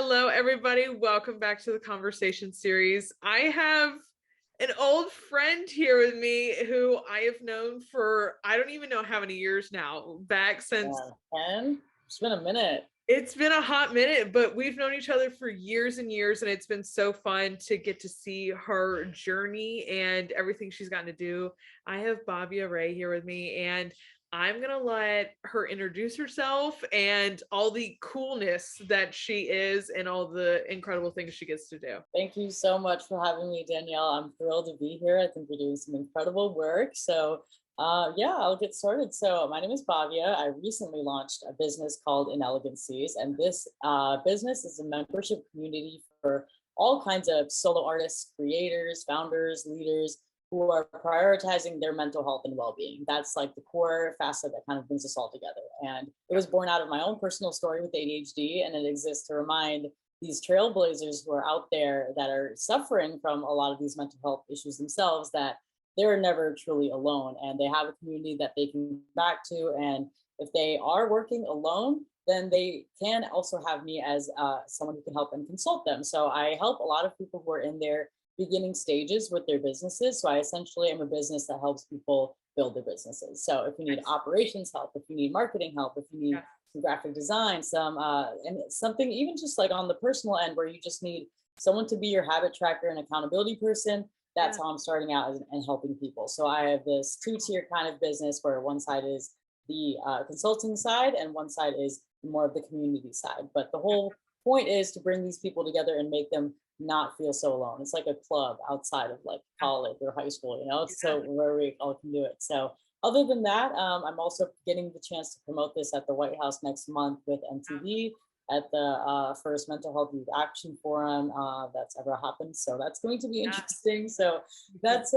Hello, everybody. Welcome back to the conversation series. I have an old friend here with me who I have known for I don't even know how many years now, back since Yeah, 10. It's been a minute. it's been a hot minute, but we've known each other for years and years, and it's been so fun to get to see her journey and everything she's gotten to do. I have Bhavya Rai here with me, and I'm gonna let her introduce herself and all the coolness that she is and all the incredible things she gets to do. Thank you so much for having me, Danielle. I'm thrilled to be here. I think you're doing some incredible work. So, I'll get started. So, my name is Bhavya. I recently launched a business called Inelegancies, and this business is a membership community for all kinds of solo artists, creators, founders, leaders who are prioritizing their mental health and well-being. That's like the core facet that kind of brings us all together. And it was born out of my own personal story with ADHD, and it exists to remind these trailblazers who are out there that are suffering from a lot of these mental health issues themselves, that they're never truly alone and they have a community that they can come back to. And if they are working alone, then they can also have me as someone who can help and consult them. So I help a lot of people who are in their beginning stages with their businesses. So I essentially am a business that helps people build their businesses. So if you need operations help, if you need marketing help, if you need some graphic design, and something even just like on the personal end where you just need someone to be your habit tracker and accountability person, that's how I'm starting out and helping people. So I have this two-tier kind of business where one side is the consulting side and one side is more of the community side. But the whole point is to bring these people together and make them not feel so alone. It's like a club outside of like college or high school, It's so where we all can do it. So other than that, I'm also getting the chance to promote this at the White House next month with MTV at the first Mental Health Youth Action Forum that's ever happened. So that's going to be interesting. So that's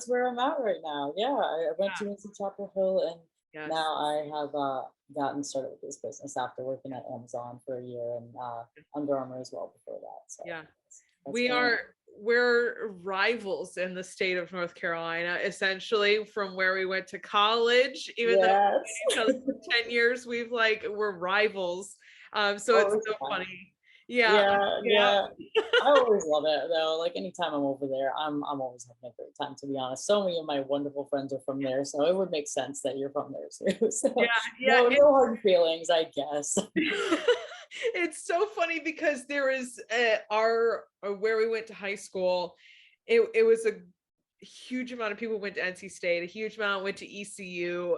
where I'm at right now. Yeah, I went to into Chapel Hill, and now I have gotten started with this business after working at Amazon for a year and Under Armour as well before that. So we're rivals in the state of North Carolina, essentially, from where we went to college. Even though we've been for 10 years, we're rivals. So it's so funny. Yeah. I always love it though. Like anytime I'm over there, I'm always having a great time, to be honest. So many of my wonderful friends are from there, so it would make sense that you're from there too. So no hard feelings, I guess. It's so funny because there is where we went to high school. It was a huge amount of people went to NC State, a huge amount went to ECU,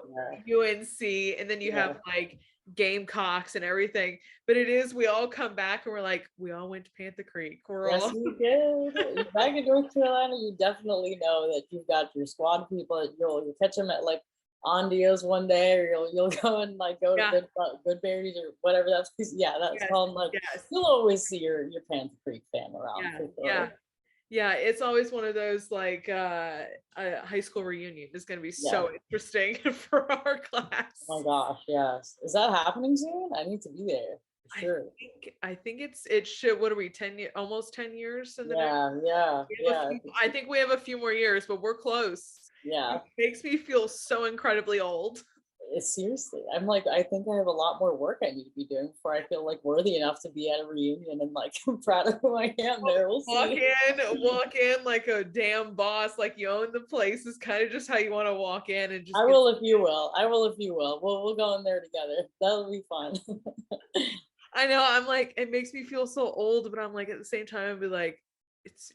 UNC, and then you have like Gamecocks and everything. But we all come back and we're like, we all went to Panther Creek. Yes, we did. Back in North Carolina, you definitely know that you've got your squad people. You'll catch them at like Ondios one day, or you'll go and like go to Good Berries or whatever that's. That's called. Like you'll always see your Panther Creek fam around. Yeah, it's always one of those like high school reunion is going to be so interesting for our class. Oh my gosh, yes. Is that happening soon? I need to be there. Sure. I think it should. What are we? 10 years, almost 10 years in the I think we have a few more years, but we're close. Yeah. It makes me feel so incredibly old. Seriously, I'm like, I think I have a lot more work I need to be doing before I feel like worthy enough to be at a reunion and like I'm proud of who I am there. We'll see. Walk in like a damn boss, like you own the place is kind of just how you want to walk in and just. I will if you will. We'll go in there together. That'll be fun. I know. I'm like, it makes me feel so old, but I'm like at the same time, I'd be like,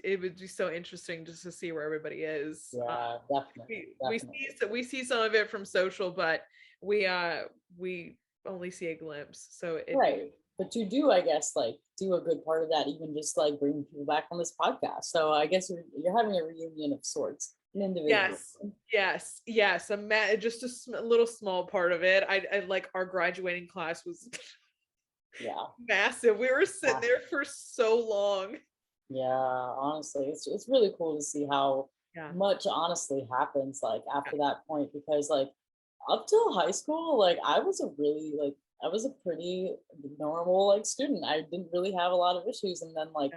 it would be so interesting just to see where everybody is. Yeah, definitely. We see some of it from social, but we only see a glimpse. So but you do, I guess, like do a good part of that, even just like bringing people back on this podcast. So I guess you're having a reunion of sorts. Yes. Just a little small part of it. I like our graduating class was massive. We were sitting there for so long. Yeah, honestly, it's really cool to see how much honestly happens like after that point, because like up till high school, like I was a pretty normal like student. I didn't really have a lot of issues, and then like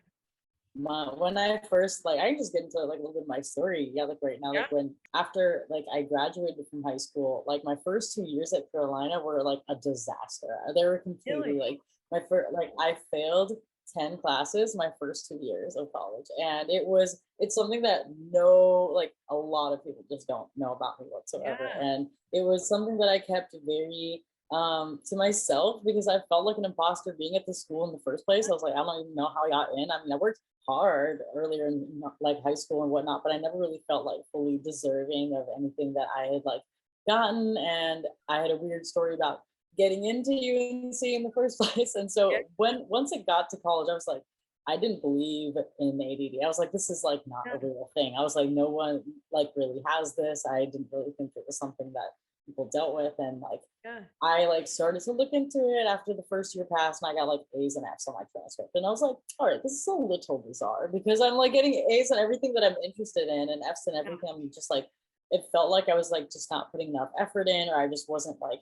when I first like I can just get into like a little bit of my story. Like right now, like when after like I graduated from high school, like my first 2 years at Carolina were like a disaster. They were completely like my first, like I failed 10 classes my first 2 years of college. And it's something that no, like a lot of people just don't know about me whatsoever. Yeah. And it was something that I kept very to myself because I felt like an imposter being at the school in the first place. I was like, I don't even know how I got in. I mean, I worked hard earlier in like high school and whatnot, but I never really felt like fully deserving of anything that I had like gotten. And I had a weird story about getting into UNC in the first place. And Yeah. so once it got to college, I was like, I didn't believe in ADD. I was like, this is like not a Yeah. real thing. I was like, no one like really has this. I didn't really think it was something that people dealt with. And like Yeah. I like started to look into it after the first year passed and I got like A's and F's on my transcript. And I was like, all right, this is a little bizarre because I'm like getting A's and everything that I'm interested in and F's and Yeah. everything. I'm just like, it felt like I was like just not putting enough effort in, or I just wasn't like,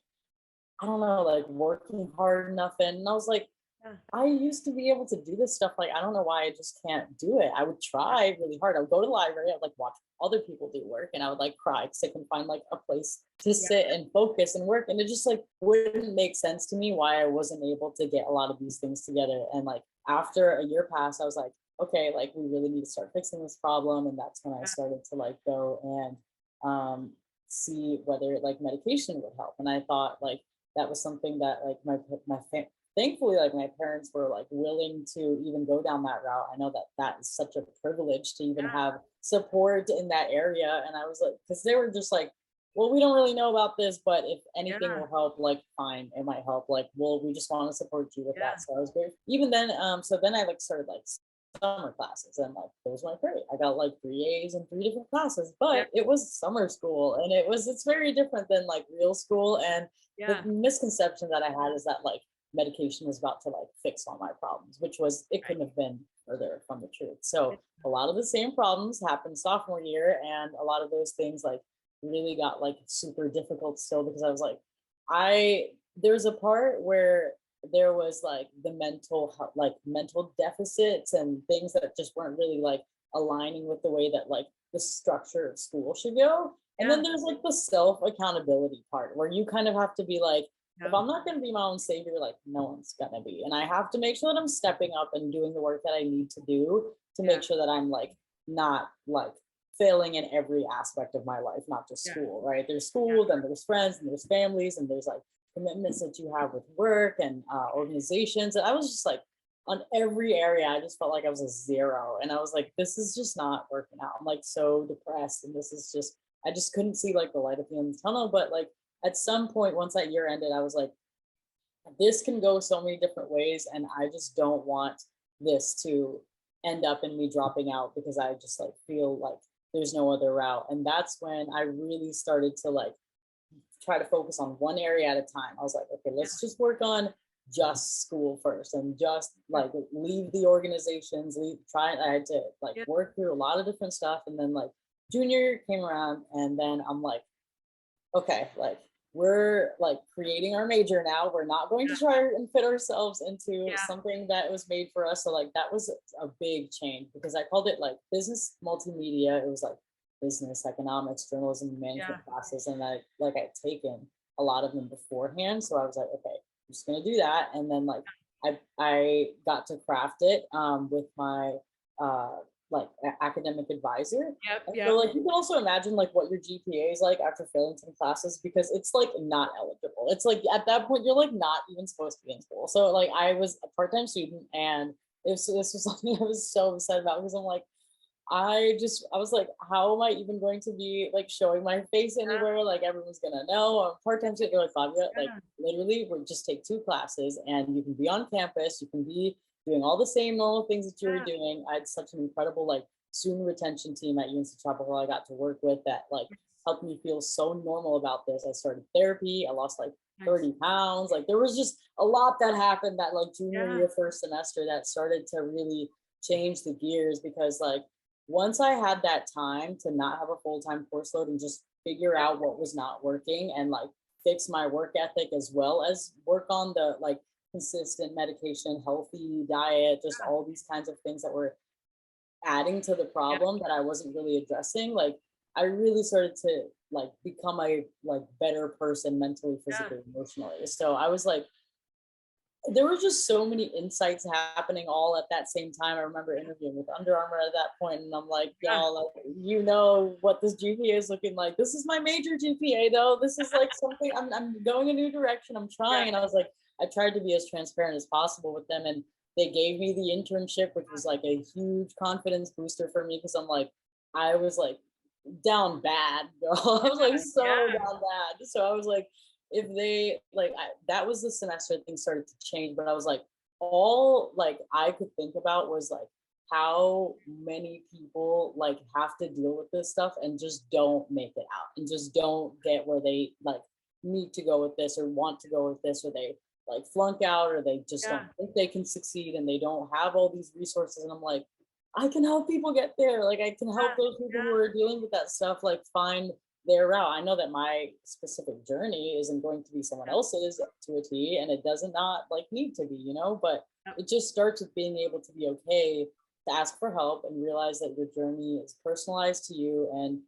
I don't know, like working hard enough in. And I was like, Yeah. I used to be able to do this stuff. Like, I don't know why I just can't do it. I would try really hard. I would go to the library, I'd like watch other people do work, and I would like cry because I couldn't find like a place to Yeah. sit and focus and work. And it just like wouldn't make sense to me why I wasn't able to get a lot of these things together. And like after a year passed, I was like, okay, like we really need to start fixing this problem. And that's when I Yeah. started to like go and see whether like medication would help. And I thought like that was something that like thankfully like my parents were like willing to even go down that route. I know that that is such a privilege to even have support in that area. And I was like, because they were just like, well, we don't really know about this, but if Yeah. anything Yeah. will help, like fine, it might help. Like, well, we just want to support you with Yeah. that. So I was very even then, so then I like started like summer classes and like those went great. I got like 3 A's in 3 different classes, Yeah. but it was summer school and it's very different than like real school. And the Yeah. misconception that I had is that like medication was about to like fix all my problems, which was it Right. couldn't have been further from the truth. So Yeah. a lot of the same problems happened sophomore year, and a lot of those things like really got like super difficult still because I was like, I there's a part where there was like the like mental deficits and things that just weren't really like aligning with the way that like the structure of school should go. And then Yeah. there's like the self accountability part where you kind of have to be like, if Yeah. I'm not going to be my own savior, like no one's going to be. And I have to make sure that I'm stepping up and doing the work that I need to do to Yeah. make sure that I'm like not like failing in every aspect of my life, not just Yeah. school, right? There's school, Yeah. then there's friends, and there's families, and there's like commitments that you have with work and organizations. And I was just like, on every area, I just felt like I was a zero. And I was like, this is just not working out. I'm like so depressed. And this is just, I just couldn't see like the light at the end of the tunnel. But like at some point, once that year ended, I was like, this can go so many different ways. And I just don't want this to end up in me dropping out because I just like feel like there's no other route. And that's when I really started to like try to focus on one area at a time. I was like, okay, let's just work on just school first and just like leave the organizations, I had to like Yeah. work through a lot of different stuff. And then like junior year came around and then I'm like, okay, like we're like creating our major now. We're not going to try and fit ourselves into Yeah. something that was made for us. So like that was a big change because I called it like business multimedia. It was like business, economics, journalism, and Yeah. management classes. And I'd taken a lot of them beforehand. So I was like, okay, I'm just gonna do that. And then like I got to craft it with my uh like academic advisor. Yep. And so Yep. like you can also imagine like what your GPA is like after failing 10 classes because it's like not eligible. It's like at that point you're like not even supposed to be in school. So like I was a part-time student and this was something I was so upset about because I'm like, I was like, how am I even going to be like showing my face Yeah. anywhere? Like everyone's gonna know. I'm part-time student. They're like, Fabia, like Yeah. literally we just take 2 classes and you can be on campus, you can be doing all the same normal things that you were Yeah. doing. I had such an incredible like student retention team at UNC Chapel Hill I got to work with that like helped me feel so normal about this. I started therapy, I lost like Nice. 30 pounds. Like there was just a lot that happened that like junior Yeah. year first semester that started to really change the gears because like once I had that time to not have a full-time course load and just figure out what was not working and like fix my work ethic as well as work on the like consistent medication, healthy diet, just Yeah. all these kinds of things that were adding to the Yeah. problem that I wasn't really addressing, like I really started to like become a like better person mentally, Yeah. physically, emotionally. So I was like, there were just so many insights happening all at that same time. I remember interviewing with Under Armour at that point, and I'm like, Yeah. y'all, like, you know what this GPA is looking like. This is my major GPA, though. This is like something I'm going a new direction. I'm trying, and I was like, I tried to be as transparent as possible with them, and they gave me the internship, which was like a huge confidence booster for me because I'm like, I was like down bad, girl. I was like so Yeah. down bad. So I was like, if they like that was the semester things started to change, but I was like, all like I could think about was like how many people like have to deal with this stuff and just don't make it out and just don't get where they like need to go with this or want to go with this, or they like flunk out, or they just Yeah. don't think they can succeed and they don't have all these resources. And I'm like, I can help people get there. Like I can help those people who are dealing with that stuff like find their route. I know that my specific journey isn't going to be someone else's to a T, and it does not like need to be, you know, but it just starts with being able to be okay to ask for help and realize that your journey is personalized to you. And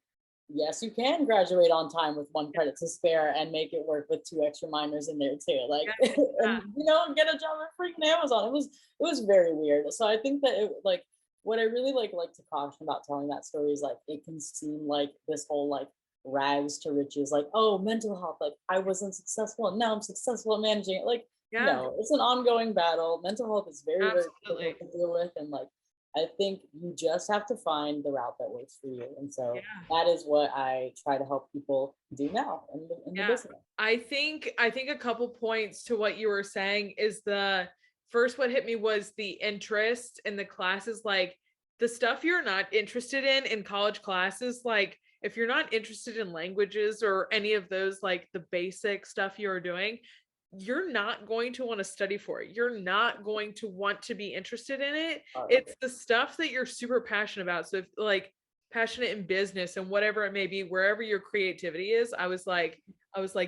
yes, you can graduate on time with one credit to spare and make it work with 2 extra minors in there too. Like, and you know, get a job at freaking Amazon. It was very weird. So I think that it like what I really like to caution about telling that story is like it can seem like this whole like rags to riches, like, oh, mental health, like I wasn't successful and now I'm successful at managing it. Like, Yeah. no, it's an ongoing battle. Mental health is very, very Absolutely. difficult to deal with. And like I think you just have to find the route that works for you. And so Yeah. that is what I try to help people do now in the Yeah. business. I think a couple points to what you were saying is the first what hit me was the interest in the classes, like the stuff you're not interested in college classes, like if you're not interested in languages or any of those like the basic stuff you're doing, you're not going to want to study for it. You're not going to want to be interested in it. It's the stuff that you're super passionate about. So if like passionate in business and whatever it may be, wherever your creativity is, I was like,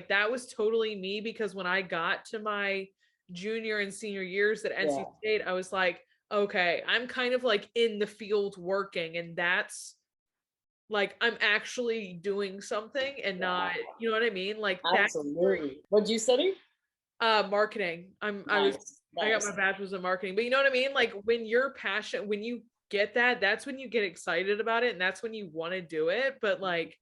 that was totally me because when I got to my junior and senior years at NC Yeah, State, I was like, okay, I'm kind of like in the field working, and that's like I'm actually doing something and not, yeah, you know what I mean? Like that's absolutely. What'd you study? marketing. Nice, I got my nice. bachelor's in marketing. But you know what I mean? Like when you're passionate, when you get that, that's when you get excited about it and that's when you want to do it. But like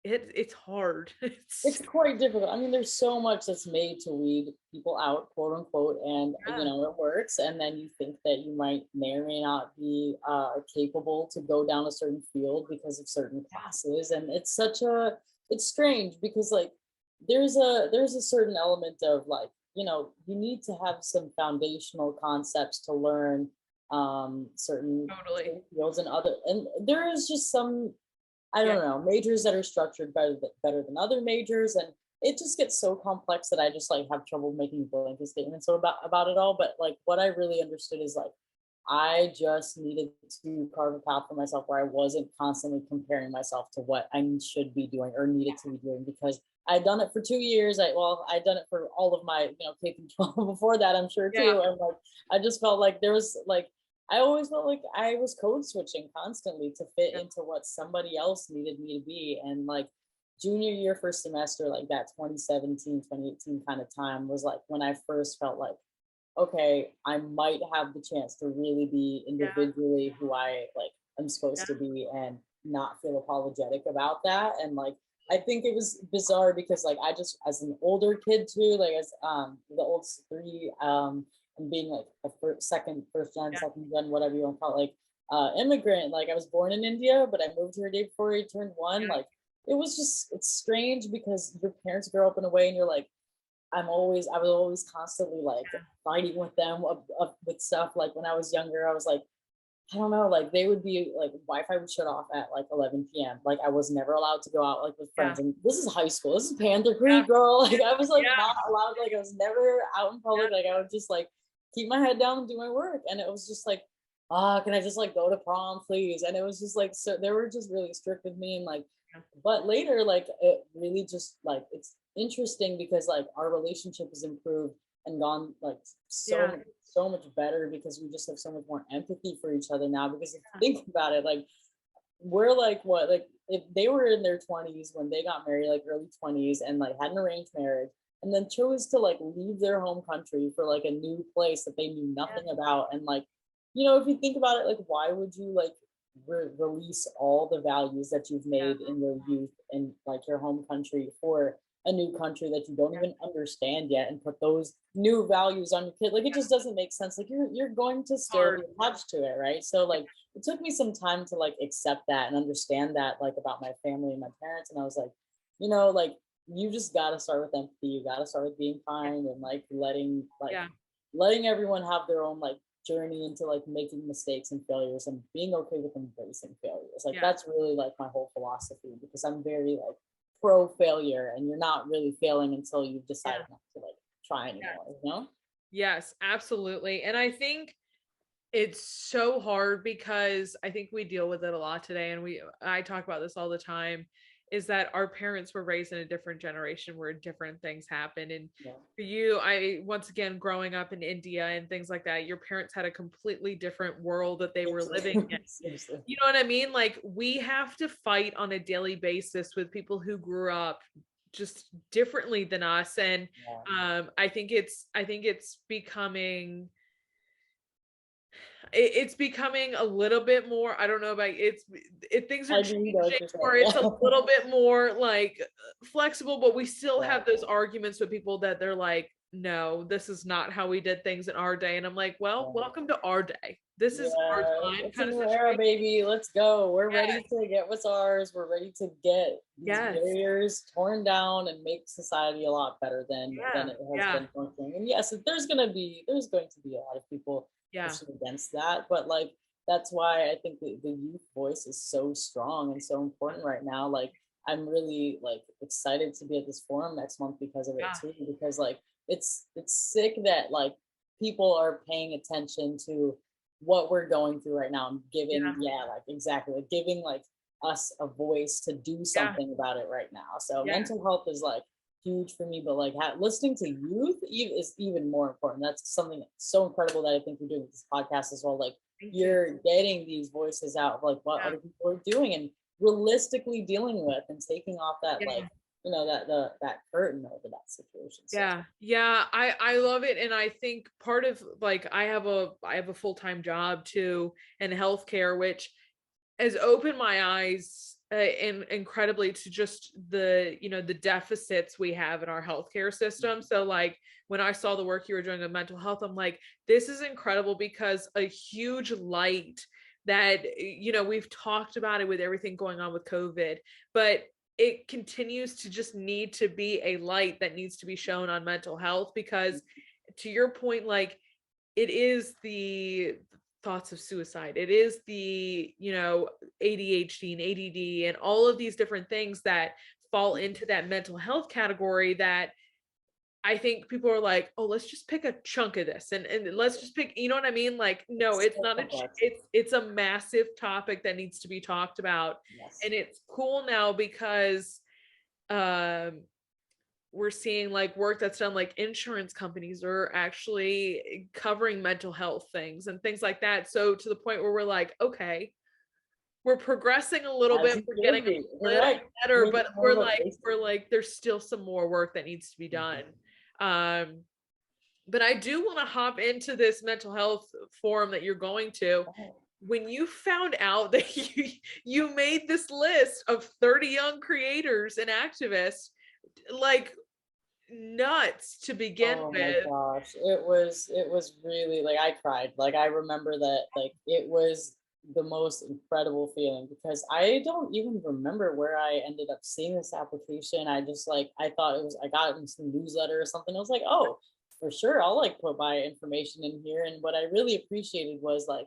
it's hard. It's It's quite difficult. I mean, there's so much that's made to weed people out, quote unquote, and you yeah, know it works. And then you think that you may or may not be capable to go down a certain field because of certain yeah, classes, and it's strange because like there's a certain element of like you need to have some foundational concepts to learn totally. certain fields and other, and there is just some I Yeah. don't know, majors that are structured better than other majors, and it just gets so complex that I just like have trouble making blanket statements about it all. But like what I really understood is like I just needed to carve a path for myself where I wasn't constantly comparing myself to what I should be doing or needed to be doing because I'd done it for 2 years. I'd done it for all of my K through 12 before that, I'm sure Yeah. too. And like I just felt like there was like I always felt like I was code switching constantly to fit Yeah. into what somebody else needed me to be. And like junior year, first semester, like that 2017, 2018 kind of time was like when I first felt like, okay, I might have the chance to really be Yeah. individually who I like am Yeah. supposed to be and not feel apologetic about that. And like I think it was bizarre because like I just as an older kid too, like as the oldest three, and being like a first gen, Yeah. second gen, whatever you want to call it, like immigrant. Like I was born in India, but I moved here a day before I turned one. Yeah. Like it was just it's strange because your parents grow up in a way and you're like I was always constantly like fighting with them with stuff. Like when I was younger, I was like, I don't know, like they would be like Wi-Fi would shut off at like 11 p.m. Like I was never allowed to go out like with Yeah. friends. And this is high school. This is Panther Yeah. Creek, girl. Like I was like Yeah. not allowed. Like I was never out in Yeah. public. Like I would just like keep my head down and do my work. And it was just like, ah, can I just like go to prom, please? And it was just like so they were just really strict with me and like but later like it really just like it's interesting because like our relationship has improved and gone like Yeah. so much better because we just have so much more empathy for each other now because if you think about it like we're like what like if they were in their 20s when they got married like early 20s and like had an arranged marriage and then chose to like leave their home country for like a new place that they knew Yeah. nothing about. And like, if you think about it, like, why would you like release all the values that you've Yeah. made in your youth in like your home country for a new country that you don't Yeah. even understand yet, and put those new values on your kid? Like, it just doesn't make sense. Like, you're going to still be Hard. attached to it, right? So like, it took me some time to like accept that and understand that, like, about my family and my parents. And I was like, like, you just got to start with empathy. You got to start with being Yeah. kind, and like Yeah. letting everyone have their own like journey into like making mistakes and failures, and being okay with embracing failures. Like, Yeah. that's really like my whole philosophy, because I'm very like pro failure, and you're not really failing until you decide Yeah. not to like try Yeah. anymore. Yes, absolutely. And I think it's so hard because I think we deal with it a lot today, and I talk about this all the time, is that our parents were raised in a different generation where different things happen. And Yeah. for you, I once again growing up in India and things like that, your parents had a completely different world that they were living in. Seriously. You know what I mean? Like, we have to fight on a daily basis with people who grew up just differently than us. And Yeah. I think it's becoming it's becoming a little bit more, I don't know about things are I do know what changing you're where saying. it's a Yeah. little bit more like flexible, but we still Yeah. have those arguments with people that they're like, no, this is not how we did things in our day. And I'm like, well, Yeah. welcome to our day. This is our Yeah, time it's a kind of new era, situation. baby. Let's go. We're Yes, ready to get what's ours. We're ready to get these yes, barriers torn down and make society a lot better than yeah, it has yeah, been functioning. And yes, there's going to be a lot of people yeah, pushing against that, but like, that's why I think the youth voice is so strong and so important right now. Like, I'm really like excited to be at this forum next month because of it yeah, too. Because like, it's sick that like people are paying attention to what we're going through right now, and giving, yeah, yeah, like, exactly, like giving like us a voice to do yeah, something about it right now. So yeah, mental health is like huge for me, but like listening to youth is even more important. That's something so incredible that I think you're doing with this podcast as well. Like, thank you. you're getting these voices out of like what Yeah, other people are doing and realistically dealing with, and taking off that like, yeah. that curtain over that situation. So Yeah. Yeah, I love it. And I think part of, like, I have a full-time job too in healthcare, which has opened my eyes incredibly to just the deficits we have in our healthcare system. So like, when I saw the work you were doing with mental health, I'm like, this is incredible, because a huge light that we've talked about it with everything going on with COVID, but it continues to just need to be a light that needs to be shown on mental health. Because to your point, like, it is the thoughts of suicide. It is the, ADHD and ADD and all of these different things that fall into that mental health category, that I think people are like, oh, let's just pick a chunk of this, and let's just pick, you know what I mean? Like, no, it's it's so not complex. it's a massive topic that needs to be talked about. Yes. And it's cool now because um we're seeing like work that's done, like insurance companies are actually covering mental health things and things like that. So to the point where we're like, okay, we're progressing a little As bit, you we're getting should be. a little Correct. better, Make it but more we're of a like basic. we're like there's still some more work that needs to be done. Mhm. um but I do want to hop into this mental health forum that you're going to. Oh, When you found out that you made this list of 30 young creators and activists, like, nuts to begin oh my with. gosh. It was really like, I cried. Like, I remember that, like, it was the most incredible feeling, because I don't even remember where I ended up seeing this application. I just like, I thought it was, I got it in some newsletter or something. I was like, oh, for sure, I'll like put my information in here. And what I really appreciated was like,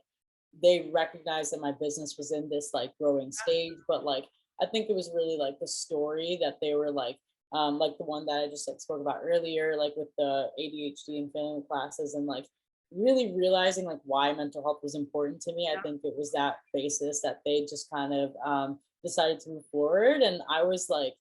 they recognized that my business was in this like growing stage, but like, I think it was really like the story that they were like the one that I just like spoke about earlier, like with the ADHD and family classes, and like really realizing like why mental health was important to me. I Yeah, think it was that basis that they just kind of decided to move forward. And I was like,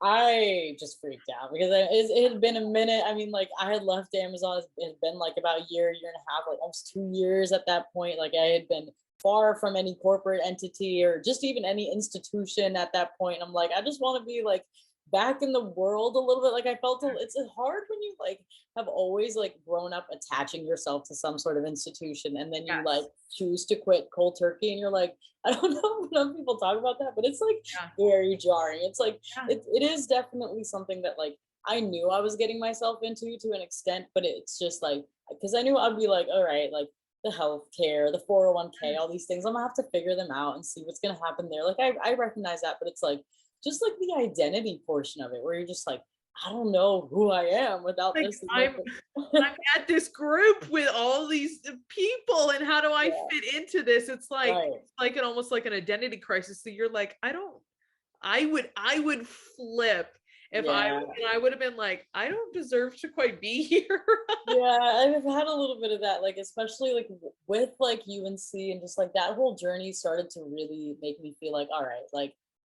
I just freaked out, because it had been a minute. I mean, like, I had left Amazon. It had been like about a year and a half, like almost 2 years at that point. Like, I had been far from any corporate entity or just even any institution at that point. I'm like, I just want to be like back in the world a little bit. Like I felt it's hard when you like have always like grown up attaching yourself to some sort of institution and then you like Yes. choose to quit cold turkey and you're like, I don't know if enough people talk about that, but it's like Yeah. very jarring. It's like Yeah. it is definitely something that like I knew I was getting myself into to an extent, but it's just like because I knew I'd be like, all right, like the healthcare, the 401k, all these things, I'm gonna have to figure them out and see what's gonna happen there. Like I recognize that, but it's like just like the identity portion of it, where you're just like, I don't know who I am without Like this. I'm at this group with all these people and how do I Yeah, fit into this? right. It's like an almost like an identity crisis. So you're like, I would flip if Yeah. and I would have been like, I don't deserve to quite be here. Yeah, I've had a little bit of that, like especially like with like UNC and just like that whole journey started to really make me feel like, all right, like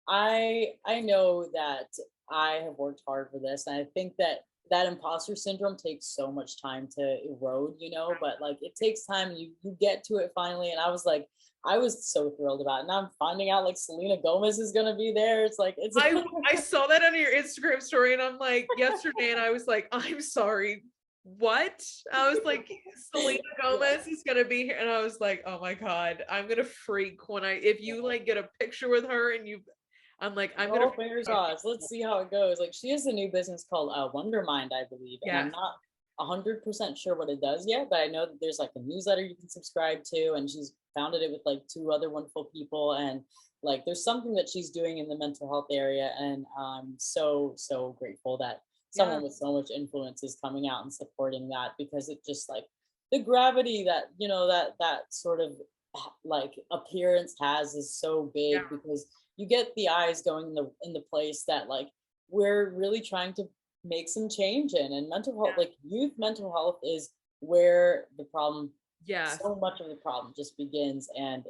I know that I have worked hard for this, and I think that that imposter syndrome takes so much time to erode, you know, but like it takes time. You get to it finally, and I was like, I was so thrilled about it. Now I'm finding out like Selena Gomez is gonna be there. It's like it's I saw that on your Instagram story and I'm like yesterday and I was like, I'm sorry. What? I was like, Selena yeah. Gomez is gonna be here. And I was like, oh my God, I'm gonna freak when if you like get a picture with her and I'm like, I'm gonna Oh, fingers freak crossed. Let's see how it goes. Like she has a new business called Wonder Mind, I believe, and I'm Yes. not 100% sure what it does yet, but I know that there's like a newsletter you can subscribe to, and she's founded it with like two other wonderful people, and like there's something that she's doing in the mental health area, and I'm so grateful that Yeah. someone with so much influence is coming out and supporting that because it just like the gravity that that sort of like appearance has is so Yeah. big because you get the eyes going in the place that like we're really trying to make some change in, and mental health, Yeah. like youth mental health is where the problem, Yes. so much of the problem just begins and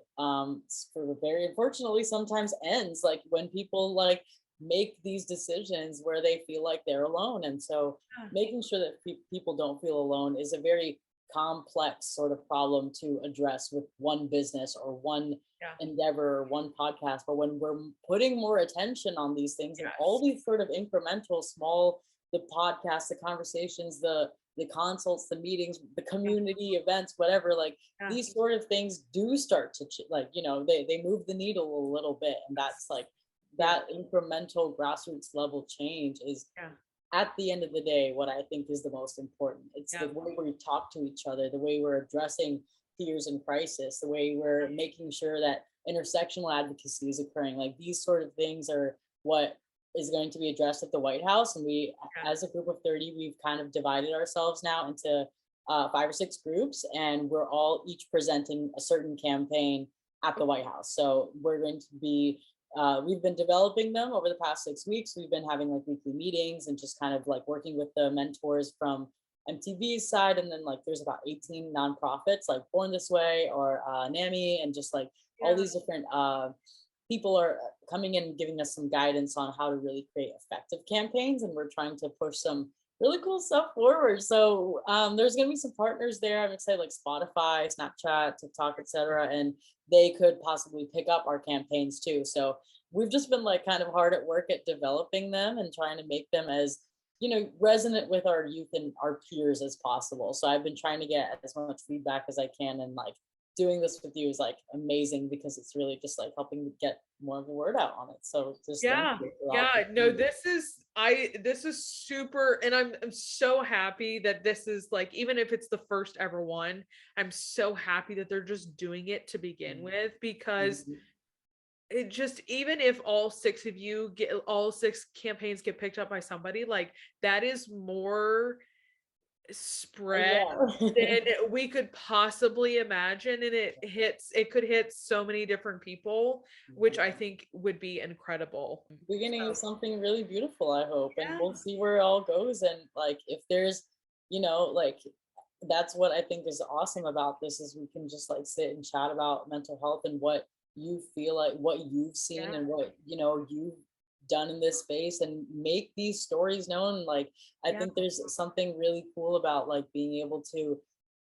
for very unfortunately sometimes ends like when people like make these decisions where they feel like they're alone, and so Yeah. making sure that people don't feel alone is a very complex sort of problem to address with one business or one Yeah. endeavor or one podcast. But when we're putting more attention on these things and all Yes. these sort of incremental small, the podcasts, the conversations, the consults, the meetings, the Yeah. community events, whatever, like Yeah. these sort of things do start to like they move the needle a little bit, and that's like Yeah. that incremental grassroots level change is Yeah. at the end of the day what I think is the most important. It's Yeah. the way we talk to each other, the way we're addressing peers in crisis, the way we're making sure that intersectional advocacy is occurring. Like these sort of things are what is going to be addressed at the White House. And we, Yeah. as a group of 30, we've kind of divided ourselves now into 5 or 6 groups, and we're all each presenting a certain campaign at the White House. So we're going to be we've been developing them over the past 6 weeks. We've been having like weekly meetings and just kind of like working with the mentors from MTV's side. And then like there's about 18 nonprofits like Born This Way or NAMI, and just like all Yeah. these different people are coming in and giving us some guidance on how to really create effective campaigns. And we're trying to push some really cool stuff forward. So there's going to be some partners there. I'm excited, like Spotify, Snapchat, TikTok, etc. And they could possibly pick up our campaigns too. So we've just been like kind of hard at work at developing them and trying to make them as resonant with our youth and our peers as possible. So I've been trying to get as much feedback as I can, and like doing this with you is like amazing because it's really just like helping to get more of the word out on it. So just thank Yeah. you for the Yeah. No, opportunity. this is super and I'm so happy that this is like even if it's the first ever one, I'm so happy that they're just doing it to begin with because Mhm. it just even if all six campaigns get picked up by somebody, like that is more spread Yeah. than we could possibly imagine and it could hit so many different people, which I think would be incredible. Beginning of So something really beautiful, I hope, and we'll yeah. see where it all goes. And like if there's like that's what I think is awesome about this is we can just like sit and chat about mental health and what you feel like, what you've seen Yeah. and what you've done in this space, and make these stories known. Like I Yeah. think there's something really cool about like being able to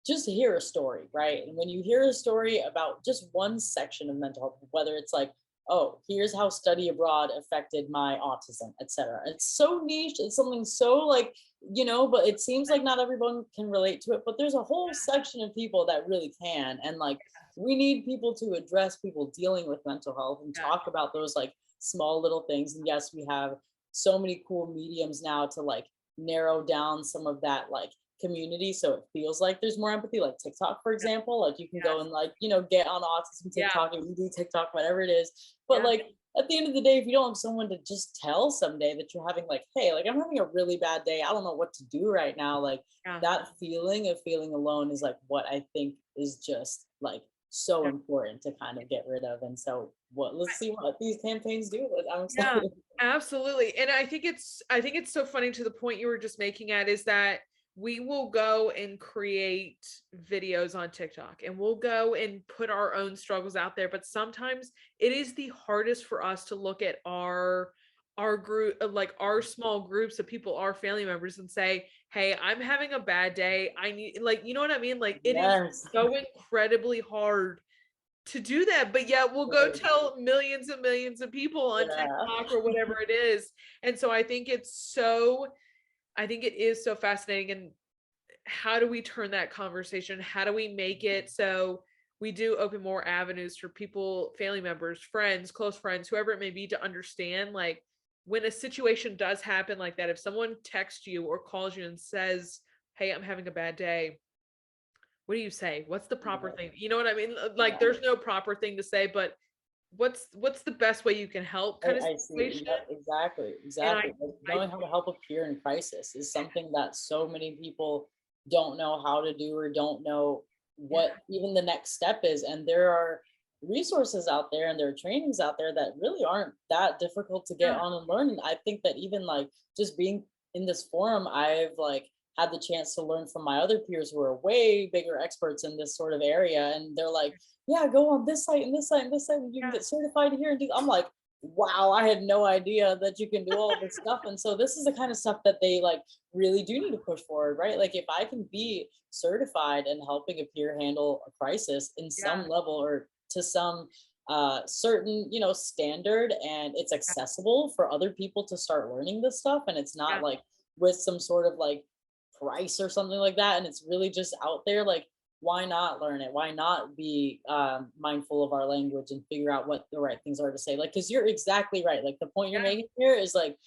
just hear a story, right? And when you hear a story about just one section of mental health, whether it's like oh, here's how study abroad affected my autism, etc. It's so niche. It's something so like, but it seems like not everyone can relate to it, but there's a whole section of people that really can. And like, we need people to address people dealing with mental health and Yeah, talk about those like small little things. And yes, we have so many cool mediums now to like narrow down some of that like community, so it feels like there's more empathy, like TikTok, for yeah, example. Like you can go yes, and like get on autism yeah, TikTok and do TikTok, whatever it is. But yeah, like at the end of the day, if you don't have someone to just tell someday that you're having like, hey, like I'm having a really bad day, I don't know what to do right now, like yeah, that feeling of feeling alone is like what I think is just like so yeah. important to kind of get rid of. And so let's see what these campaigns do. I'm Yeah, excited. absolutely. And I think it's so funny to the point you were just making at is that we will go and create videos on TikTok and we'll go and put our own struggles out there, but sometimes it is the hardest for us to look at our group, like our small groups of people, our family members, and say, "Hey, I'm having a bad day. I need," like, you know what I mean? Like it is Yes. so incredibly hard to do that, but yet we'll go Right. tell millions and millions of people on Yeah. TikTok or whatever it is. And so I think it is so fascinating. And how do we turn that conversation? How do we make it so we do open more avenues for people, family members, friends, close friends, whoever it may be, to understand, like, when a situation does happen like that, if someone texts you or calls you and says, "Hey, I'm having a bad day," what do you say? What's the proper Yeah. thing? You know what I mean? Like, Yeah. there's no proper thing to say, but what's the best way you can help kind of I see. situation. Yep, exactly, And exactly. Like I knowing how to help a peer in crisis is something that so many people don't know how to do or don't know yeah, what even the next step is. And there are resources out there and there are trainings out there that really aren't that difficult to get yeah, on and learn. And I think that even like just being in this forum, I've like had the chance to learn from my other peers who are way bigger experts in this sort of area. And they're like, yeah, go on this site and this site and this site, and you can yeah, get certified here and do. I'm like, wow, I had no idea that you can do all this stuff. And so this is the kind of stuff that they like really do need to push forward, right? Like if I can be certified and helping a peer handle a crisis in yeah, some level or to some certain standard, and it's yeah, accessible for other people to start learning this stuff, and it's yeah, not like with some sort of like price or something like that, and it's really just out there, like why not learn it? Why not be mindful of our language and figure out what the right things are to say? Like, because you're exactly right. Like the point you're yeah, making here is like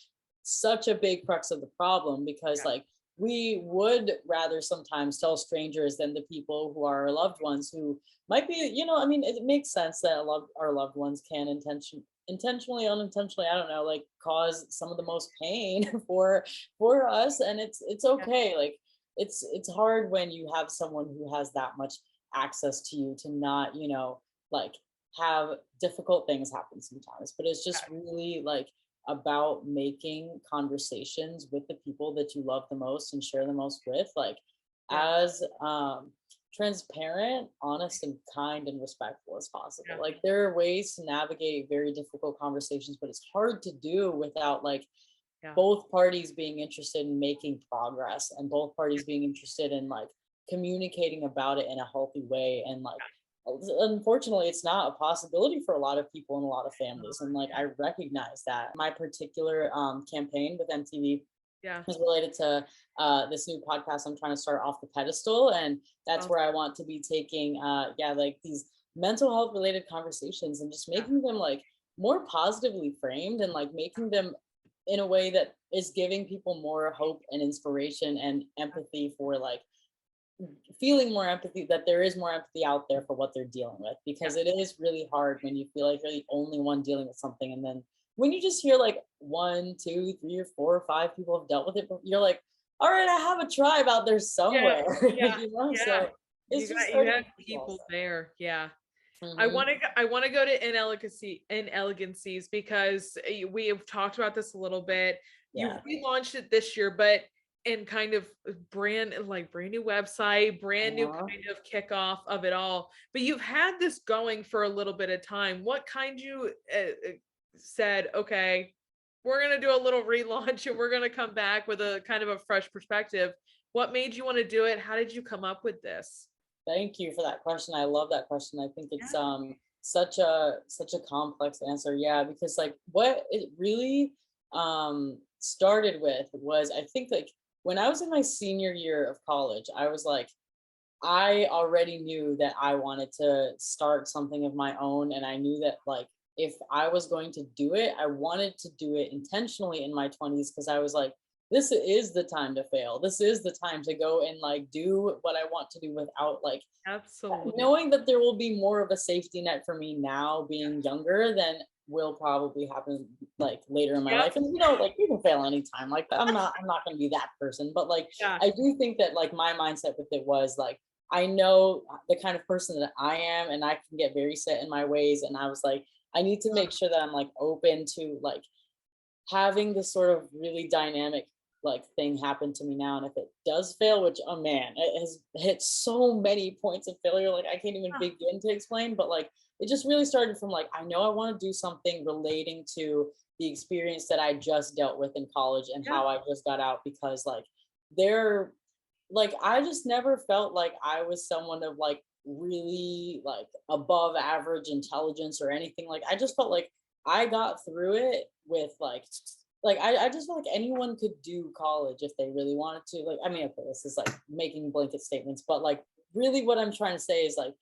such a big crux of the problem, because yeah, like we would rather sometimes tell strangers than the people who are our loved ones, who might be, I mean, it makes sense that our loved ones can intentionally, unintentionally, I don't know, like cause some of the most pain for us. And it's yeah, okay. Like it's hard when you have someone who has that much access to you to not, like have difficult things happen sometimes. But it's just really like about making conversations with the people that you love the most and share the most with, like yeah, as transparent, honest, and kind and respectful as yeah, possible. Like there are ways to navigate very difficult conversations, but it's hard to do without like yeah, both parties being interested in making progress and both parties being interested in like communicating about it in a healthy way. And like unfortunately it's not a possibility for a lot of people and a lot of families, and like I recognize that. My particular campaign with MTV yeah, is related to this new podcast I'm trying to start, Off the Pedestal, and that's oh, where I want to be taking like these mental health related conversations and just yeah, making them like more positively framed, and like making them in a way that is giving people more hope and inspiration and empathy for like feeling more empathy, that there is more empathy out there for what they're dealing with, yeah, because it is really hard when you feel like you're the only one dealing with something, and then when you just hear like one, two, three, or four or five people have dealt with it, but you're like, all right, I have a tribe out there yeah, somewhere. yeah, yeah. So it's just You starting have with people people. there. Yeah. Hmm. I want to go to inelegancies because we have talked about this a little bit. You Yeah. relaunched it this year, but in kind of brand new website, brand new Uh-huh. kind of kickoff of it all. But you've had this going for a little bit of time. What kind you said, okay, we're gonna do a little relaunch and we're gonna come back with a kind of a fresh perspective. What made you want to do it? How did you come up with this? Thank you for that question. I love that question. I think Yeah, such a complex answer. Yeah, because like what it really started with was, I think, like when I was in my senior year of college, I was like, I already knew that I wanted to start something of my own. And I knew that, like, if I was going to do it, I wanted to do it intentionally in my 20s, because I was like, this is the time to fail. This is the time to go and like do what I want to do without like Absolutely. knowing that there will be more of a safety net for me now being younger than will probably happen like later in my Yep. life. And like you can fail anytime. Like I'm not gonna be that person. But like Yeah. I do think that like my mindset with it was like, I know the kind of person that I am, and I can get very set in my ways. And I was like, I need to make sure that I'm like open to like having this sort of really dynamic like thing happen to me now. And if it does fail, which, oh man, it has hit so many points of failure, like I can't even Ah, begin to explain. But like it just really started from like, I know I want to do something relating to the experience that I just dealt with in college and yeah. how I just got out. Because like there, like I just never felt like I was someone of like really like above average intelligence or anything. Like I just felt like I got through it with like I just felt like anyone could do college if they really wanted to. Like, I mean, okay, this is like making blanket statements, but like really what I'm trying to say is like,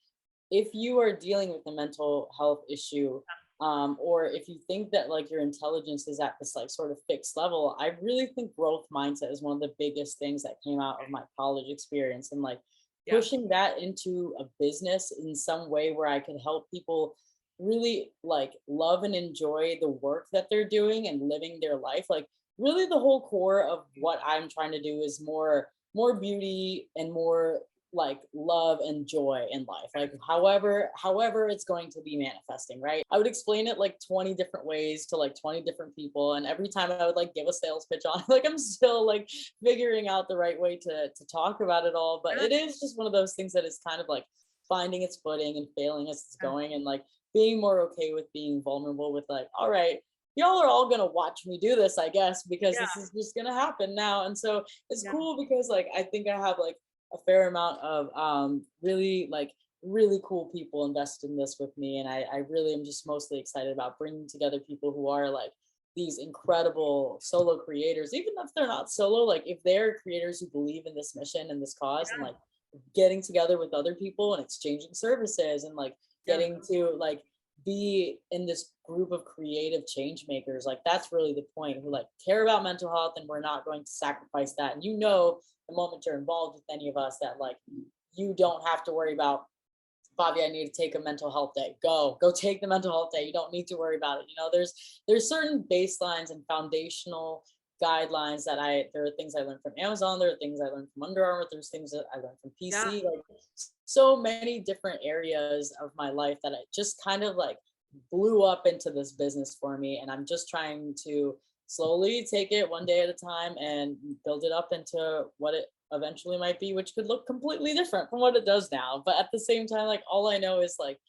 if you are dealing with a mental health issue, or if you think that like your intelligence is at this like sort of fixed level, I really think growth mindset is one of the biggest things that came out of my college experience. And like Yeah. pushing that into a business in some way where I could help people really like love and enjoy the work that they're doing and living their life. Like really the whole core of what I'm trying to do is more beauty and more like love and joy in life, like however it's going to be manifesting, right? I would explain it like 20 different ways to like 20 different people, and every time I would like give a sales pitch on like I'm still like figuring out the right way to talk about it all. But Yeah. it is just one of those things that is kind of like finding its footing and failing as it's Yeah. going, and like being more okay with being vulnerable with like, all right, y'all are all gonna watch me do this, I guess, because Yeah. this is just gonna happen now. And so it's Yeah. cool because like I think I have like a fair amount of really cool people invested in this with me. And I really am just mostly excited about bringing together people who are like these incredible solo creators, even if they're not solo, like if they're creators who believe in this mission and this cause, and like getting together with other people and exchanging services and like Yeah. getting to like be in this group of creative change makers. Like that's really the point, who like care about mental health, and we're not going to sacrifice that. And the moment you're involved with any of us, that like you don't have to worry about, Bobby, I need to take a mental health day. Go take the mental health day. You don't need to worry about it. There's certain baselines and foundational guidelines that there are things I learned from Amazon, there are things I learned from Under Armour, there's things that I learned from Yeah. PC, like so many different areas of my life that it just kind of like blew up into this business for me. And I'm just trying to slowly take it one day at a time and build it up into what it eventually might be, which could look completely different from what it does now. But at the same time, like all I know is like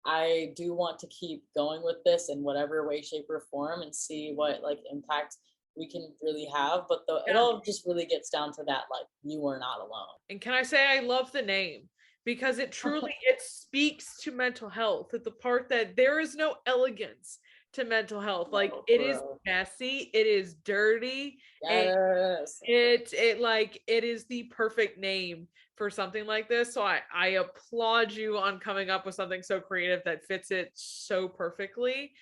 I do want to keep going with this in whatever way, shape, or form, and see what like impact we can really have. But it Yeah. all just really gets down to that, like you are not alone. And can I say I love the name because it speaks to mental health, at the part that there is no elegance to mental health. Like No, it is bro. messy, it is dirty, and Yes. it is the perfect name for something like this. So I applaud you on coming up with something so creative that fits it so perfectly.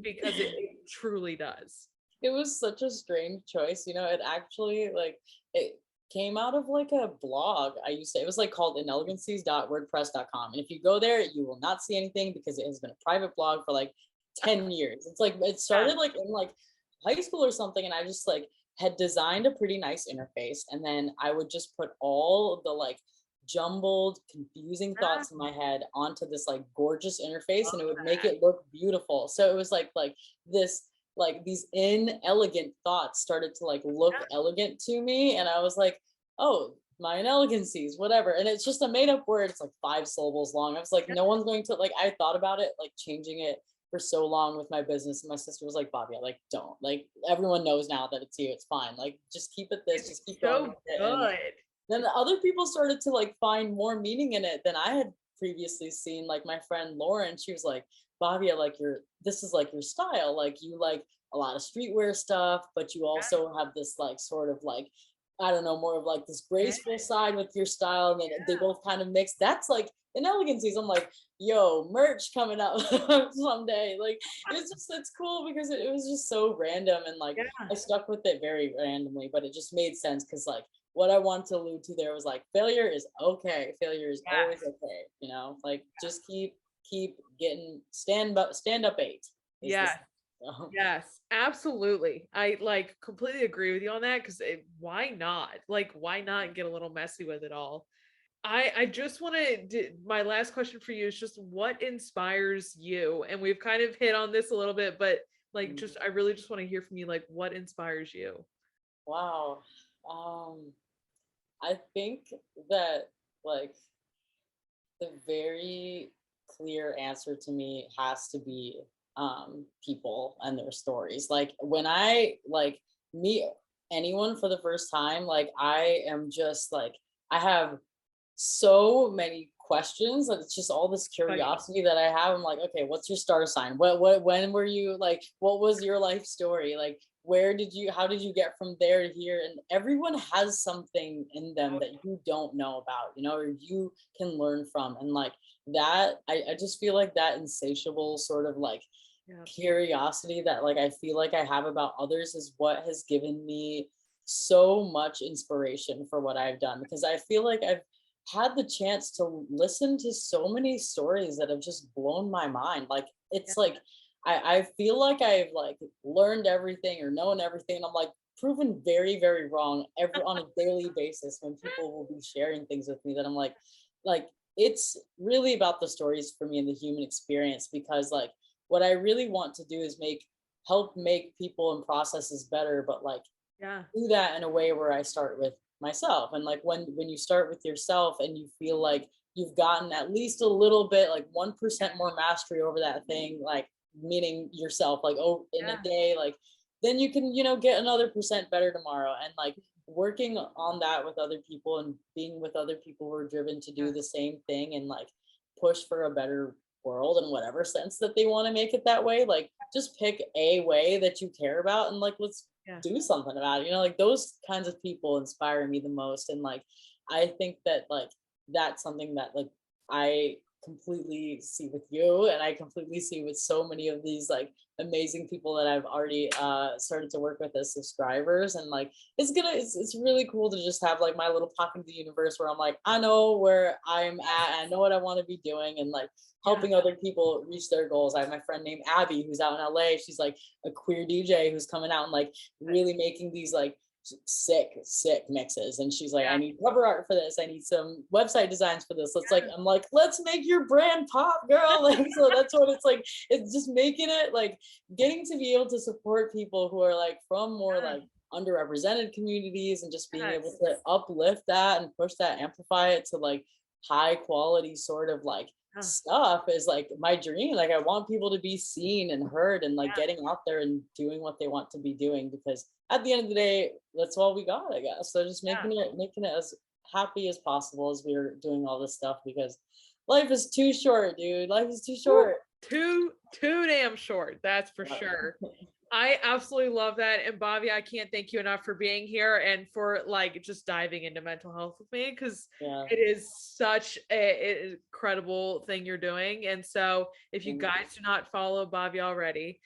Because it truly does. It was such a strange choice. It actually like it came out of like a blog I used to. It was like called inelegancies.wordpress.com. And if you go there, you will not see anything because it has been a private blog for like 10 years. It's like it Yeah. started like in like high school or something, and I just like had designed a pretty nice interface, and then I would just put all of the like jumbled, confusing Ah, thoughts in my head onto this like gorgeous interface, love and it would make that. it look beautiful. So it was like this, like these inelegant thoughts started to like look Yeah. elegant to me, and I was like, oh, my inelegancies, whatever. And it's just a made up word. It's like 5 syllables long. I was like, Yeah. no one's going to like. I thought about it like changing it for so long with my business, and my sister was like, Bobby, like don't, like everyone knows now that it's you, it's fine, like just keep it this, It's just keep going so with it. And good. then other people started to like find more meaning in it than I had previously seen, like my friend Lauren, she was like, Bhavya, like this is like your style. Like you like a lot of streetwear stuff, but you also have this like sort of like, I don't know, more of like this Yeah. graceful side with your style. And then they Yeah. both kind of mix. That's like Inelegancies. I'm like, yo, merch coming up someday. Like it's cool because it was just so random, and like Yeah. I stuck with it very randomly, but it just made sense because like what I want to allude to there was like failure is okay. Failure is always Yes. okay. You know, like just keep getting stand up 8 is this. Yes. Yes, absolutely. I like completely agree with you on that because why not? Like, why not get a little messy with it all? I just want to. My last question for you is just what inspires you? And we've kind of hit on this a little bit, but like, just I really just want to hear from you. Like, what inspires you? Wow. Um, I think that like the very clear answer to me has to be people and their stories. Like when I like meet anyone for the first time, like I am just like I have so many questions, and it's just all this Like, curiosity that I have. I'm like, okay, what's your star sign? What when were you like, what was your life story? Like how did you get from there to here? And everyone has something in them oh, that you don't know about, or you can learn from. And like that, I just feel like that insatiable sort of like yeah, curiosity that like I feel like I have about others is what has given me so much inspiration for what I've done, because I feel like I've had the chance to listen to so many stories that have just blown my mind. Like yeah, it's like I feel like I've like learned everything or known everything. And I'm like proven very, very wrong every on a daily basis when people will be sharing things with me that I'm like it's really about the stories for me and the human experience, because like what I really want to do is help make people and processes better, but like yeah, do that in a way where I start with myself. And like when you start with yourself and you feel like you've gotten at least a little bit, like 1% more mastery over that thing, like meaning yourself, like oh in a yeah, day, like then you can, get another percent better tomorrow. And like working on that with other people and being with other people who are driven to yeah, do the same thing and like push for a better world in whatever sense that they want to make it that way. Like just pick a way that you care about and like let's yeah. do something about it. Like those kinds of people inspire me the most. And like I think that like that's something that like I completely see with you, and I completely see with so many of these like amazing people that I've already started to work with as subscribers. And like it's really cool to just have like my little pocket of the universe where I'm like, I know where I'm at, I know what I want to be doing, and like Yeah. helping other people reach their goals. I have my friend named Abby who's out in LA. She's like a queer DJ who's coming out and like really making these like sick mixes. And she's like, I Yeah. need cover art for this, I need some website designs for this. I'm like, let's make your brand pop, girl. Like so that's what it's like. It's just making it like getting to be able to support people who are like from more like underrepresented communities, and just being able Yes. to uplift that and push that, amplify it to like high quality sort of like Yeah. stuff is like my dream. Like I want people to be seen and heard and like getting out there and doing what they want to be doing, because at the end of the day, that's all we got, I guess. So just Yeah. making it as happy as possible as we're doing all this stuff, because life is too short, dude. Life is too Woo. short. Too damn short. That's for sure. I absolutely love that. And Bobby, I can't thank you enough for being here and for like just diving into mental health with me, because Yeah. it is such a incredible thing you're doing. And so if you Thank you. guys do not follow Bobby already,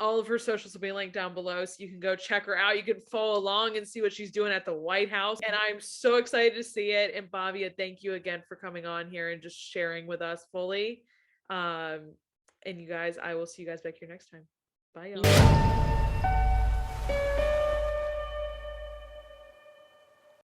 all of her socials will be linked down below so you can go check her out. You can follow along and see what she's doing at the White House. And I'm so excited to see it. And Bobby, thank you again for coming on here and just sharing with us fully. And you guys, I will see you guys back here next time. Bye, y'all.